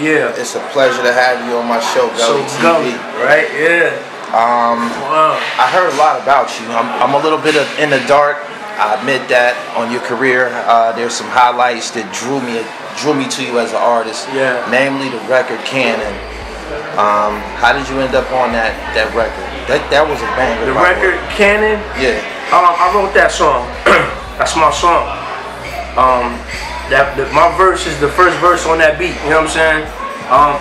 Yeah. It's a pleasure to have you on my show, Gully TV. Gully, right? Yeah. Wow. I heard a lot about you. I'm a little bit in the dark. I admit that on your career. There's some highlights that drew me to you as an artist. Yeah. Namely the record Cannon. How did you end up on that record? That was a banger. The record Cannon? Yeah. I wrote that song. That's my song. My verse is the first verse on that beat. You know what I'm saying?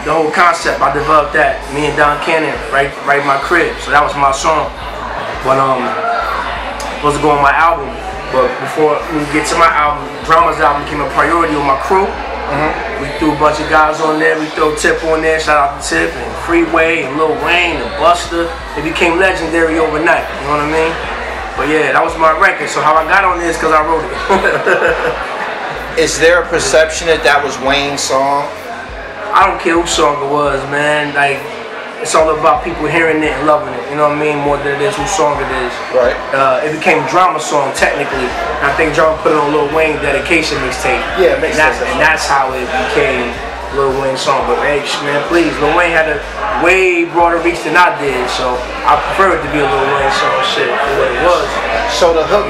The whole concept, I developed that. Me and Don Cannon, right in my crib. So that was my song. But supposed to go on my album. But before we get to my album, Drama's album became a priority with my crew. We threw a bunch of guys on there. We threw Tip on there. Shout out to Tip and Freeway and Lil Wayne and Buster. It became legendary overnight. You know what I mean? But yeah, that was my record. So how I got on this because I wrote it. Is there a perception that was Wayne's song? I don't care whose song it was, man. Like, it's all about people hearing it and loving it. You know what I mean? More than it is whose song it is. Right. It became Drama song technically. And I think Drama put it on Lil Wayne dedication mixtape. Yeah, it makes sense. And that's how it became Lil Wayne's song. But hey, man, please, Lil Wayne had a way broader reach than I did, so I prefer it to be a Lil Wayne song, shit, for what it was. So the hook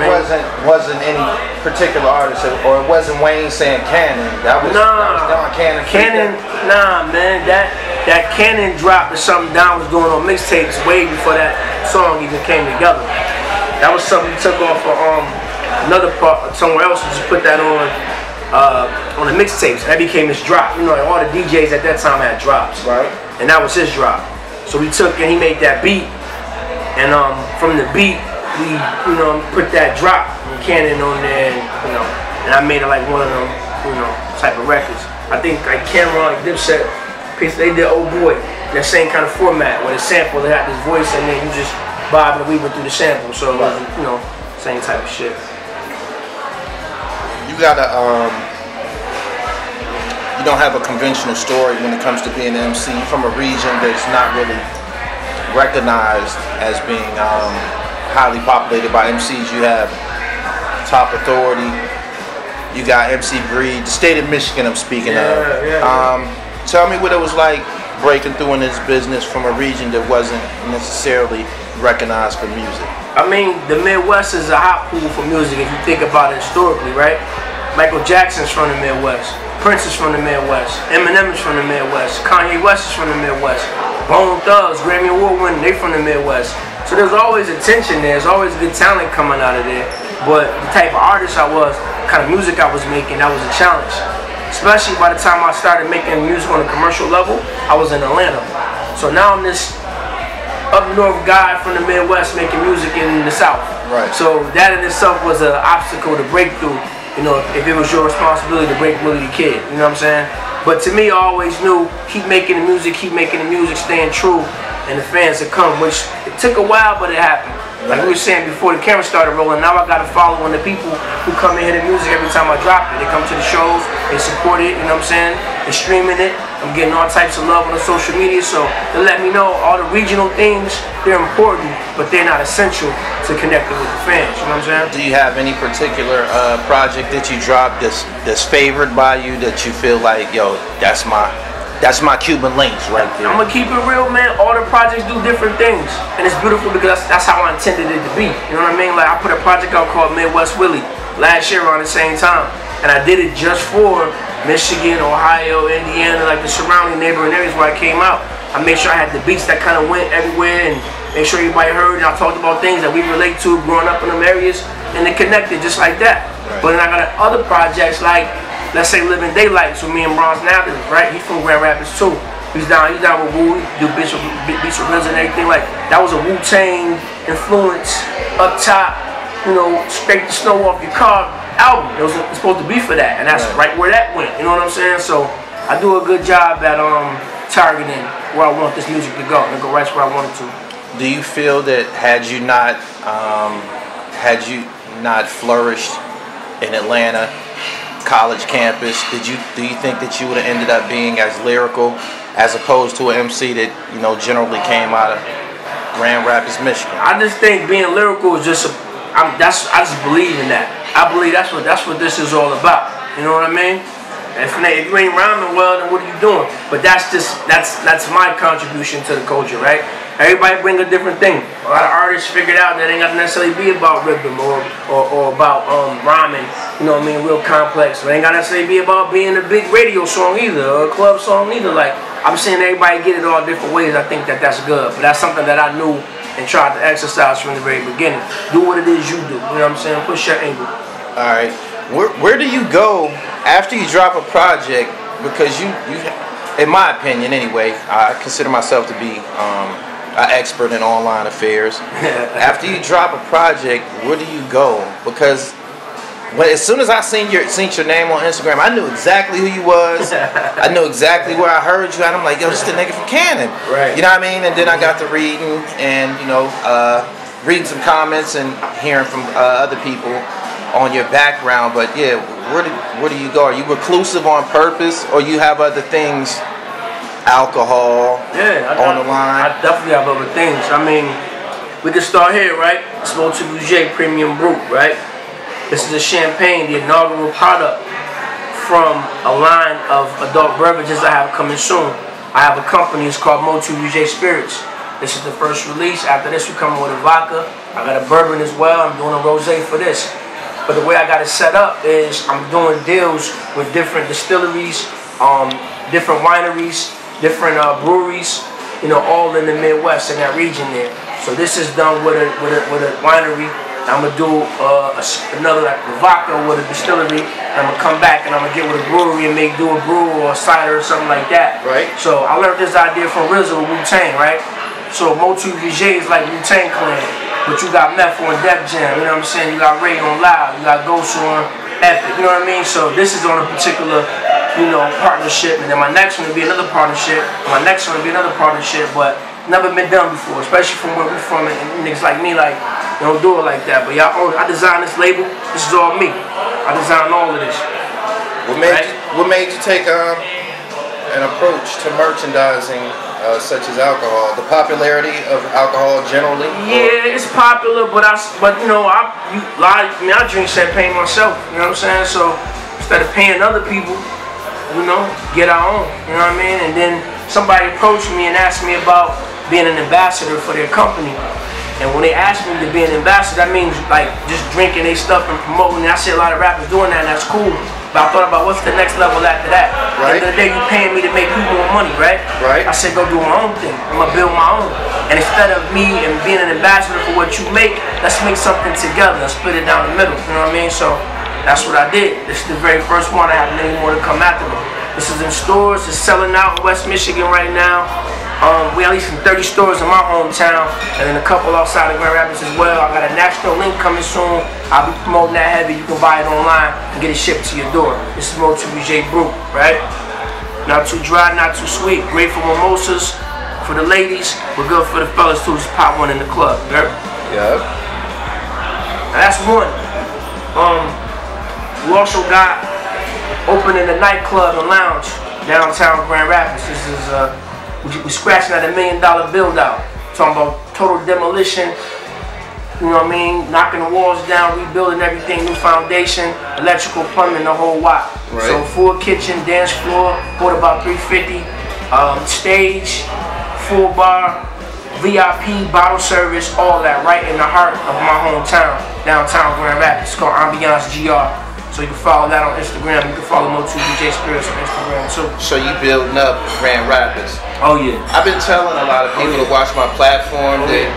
wasn't any particular artist, or it wasn't Wayne saying Cannon. That was Don Cannon. Cannon, nah, man, that Cannon drop is something Don was doing on mixtapes way before that song even came together. That was something he took off of another part somewhere else and just put that on the mixtapes. That became his drop. You know, all the DJs at that time had drops. Right. And that was his drop. So we took and he made that beat, and from the beat we, put that drop and Cannon on there, and I made it like one of them, type of records. I think like Cameron, like Dipset, they did Old Boy, that same kind of format where the sample they had this voice and then you just bobbing and weaving through the sample. So it was, same type of shit. You gotta you don't have a conventional story when it comes to being an MC from a region that's not really recognized as being highly populated by MCs. You have Top Authority, you got MC Breed, the state of Michigan I'm speaking of. Tell me what it was like breaking through in this business from a region that wasn't necessarily recognized for music. I mean, the Midwest is a hot pool for music if you think about it historically, right? Michael Jackson's from the Midwest. Prince is from the Midwest. Eminem is from the Midwest. Kanye West is from the Midwest. Bone Thugs, Grammy Award winning, they from the Midwest. So there's always attention there. There's always good talent coming out of there. But the type of artist I was, the kind of music I was making, that was a challenge. Especially by the time I started making music on a commercial level, I was in Atlanta. So now I'm this up north guy from the Midwest making music in the South. Right. So that in itself was an obstacle to break through. If it was your responsibility to break Willie the Kid, you know what I'm saying? But to me, I always knew, keep making the music, staying true, and the fans would come, which it took a while, but it happened. Like we were saying before the camera started rolling, now I got to follow on the people who come and hear the music every time I drop it. They come to the shows, they support it, you know what I'm saying? They're streaming it. I'm getting all types of love on the social media, so they let me know all the regional things, they're important, but they're not essential to connecting with the fans, you know what I'm saying? Do you have any particular project that you dropped that's favored by you that you feel like, yo, that's my Cuban links right there? I'm gonna keep it real, man. All the projects do different things, and it's beautiful because that's how I intended it to be. You know what I mean? Like I put a project out called Midwest Willie last year around the same time, and I did it just for Michigan, Ohio, Indiana, like the surrounding neighboring areas where I came out. I made sure I had the beats that kind of went everywhere and made sure everybody heard, and I talked about things that we relate to growing up in them areas, and they connected just like that. Right. But then I got other projects like, let's say Living Daylights with me and Bronze Nathans, right? He's from Grand Rapids too. He's down with Wu, do beats with RZA and everything. Like that was a Wu-Tang influence up top, scrape the snow off your car album. It was supposed to be for that, and that's right where that went. You know what I'm saying? So I do a good job at targeting where I want this music to go, and go right where I want it to. Do you feel that had you not flourished in Atlanta, college campus, do you think that you would have ended up being as lyrical as opposed to an MC that generally came out of Grand Rapids, Michigan? I just think being lyrical is just I just believe in that. I believe that's what this is all about. You know what I mean? If you ain't rhyming well, then what are you doing? But that's my contribution to the culture, right? Everybody bring a different thing. A lot of artists figured out that it ain't got to necessarily be about rhythm or about rhyming. You know what I mean? Real complex. It ain't got to necessarily be about being a big radio song either or a club song either. Like, I'm seeing everybody get it all different ways. I think that's good. But that's something that I knew and tried to exercise from the very beginning. Do what it is you do. You know what I'm saying? Push your angle. All right. Where do you go after you drop a project? Because you, in my opinion anyway, I consider myself to be an expert in online affairs. After you drop a project, where do you go? Because as soon as I seen your name on Instagram, I knew exactly who you was. I knew exactly where I heard you, and I'm like, yo, this is the nigga from Cannon. Right. You know what I mean? And then I got to reading and reading some comments and hearing from other people on your background. But yeah, where do you go? Are you reclusive on purpose, or you have other things? Alcohol, on the line. I definitely have other things. I mean, we can start here, right? Small to Bouger Premium Brew, right? This is a champagne, the inaugural product from a line of adult beverages I have coming soon. I have a company, it's called Motu Bouger Spirits. This is the first release. After this, we're coming with a vodka. I got a bourbon as well. I'm doing a rosé for this. But the way I got it set up is I'm doing deals with different distilleries, different wineries, different breweries, you know, all in the Midwest in that region there. So this is done with a winery. I'm gonna do another like vodka with a distillery. And I'm gonna come back and I'm gonna get with a brewery and do a brew or a cider or something like that. Right. So I learned this idea from RZA with Wu-Tang, right? So Motu Bouger is like Wu-Tang Clan, but you got Meth on Def Jam. You know what I'm saying? You got Ray on Loud. You got Ghost on Epic. You know what I mean? So this is on a particular, you know, partnership, and then my next one will be another partnership, and my next one will be another partnership, but never been done before, especially from where we're from, and niggas like me, like, they don't do it like that. But y'all own it. I designed this label. This is all me. I designed all of this. What made you take an approach to merchandising such as alcohol? The popularity of alcohol generally? Yeah, it's popular, but you know, I drink champagne myself. You know what I'm saying? So instead of paying other people, you know, get our own, you know what I mean? And then somebody approached me and asked me about being an ambassador for their company. And when they asked me to be an ambassador, that means like just drinking their stuff and promoting it. I see a lot of rappers doing that, and that's cool. But I thought about what's the next level after that. Right. At the end of the day, you paying me to make you more money, right? Right. I said go do my own thing. I'm gonna build my own. And instead of me and being an ambassador for what you make, let's make something together and split it down the middle. You know what I mean? So that's what I did. This is the very first one. I have many more to come after me. This is in stores. It's selling out in West Michigan right now. We at least in 30 stores in my hometown, and then a couple outside of Grand Rapids as well. I got a national link coming soon. I'll be promoting that heavy. You can buy it online and get it shipped to your door. This is Motu Bouger Brew, right? Not too dry, not too sweet. Great for mimosas, for the ladies. We're good for the fellas too. Just pop one in the club, right? Yeah. Now that's one. We also got opening a nightclub and lounge downtown Grand Rapids. This is we scratching at $1 million build out. Talking about total demolition, you know what I mean? Knocking the walls down, rebuilding everything, new foundation, electrical, plumbing, the whole lot. Right. So full kitchen, dance floor, bought about $350, stage, full bar, VIP, bottle service, all that right in the heart of my hometown, downtown Grand Rapids. It's called Ambiance GR. So you can follow that on Instagram. You can follow Motu Bouger Spirits on Instagram too. So you building up Grand Rapids. Oh yeah. I've been telling a lot of people to watch my platform that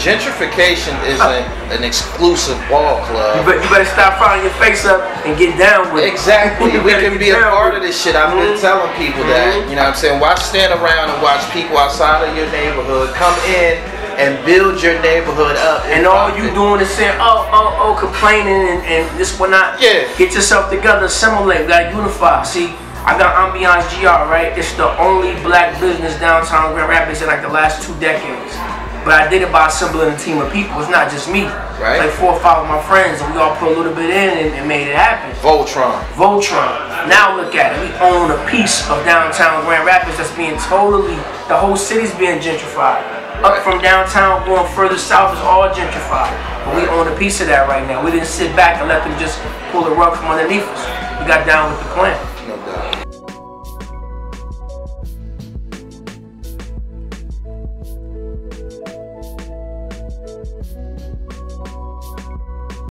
gentrification isn't an exclusive ball club. You better stop frying your face up and get down with it. Exactly. We can be a part of this shit. I've been telling people that. You know what I'm saying? Why stand around and watch people outside of your neighborhood come in and build your neighborhood up? And all you doing is saying, oh, complaining and this one not. Yeah. Get yourself together, assimilate, gotta unify. See, I got Ambiance GR, right? It's the only black business downtown Grand Rapids in like the last 2 decades. But I did it by assembling a team of people. It's not just me. Right. Like 4 or 5 of my friends, and we all put a little bit in and made it happen. Voltron. Now look at it. We own a piece of downtown Grand Rapids that's being the whole city's being gentrified. Up from downtown, going further south is all gentrified. But we own a piece of that right now. We didn't sit back and let them just pull the rug from underneath us. We got down with the plan.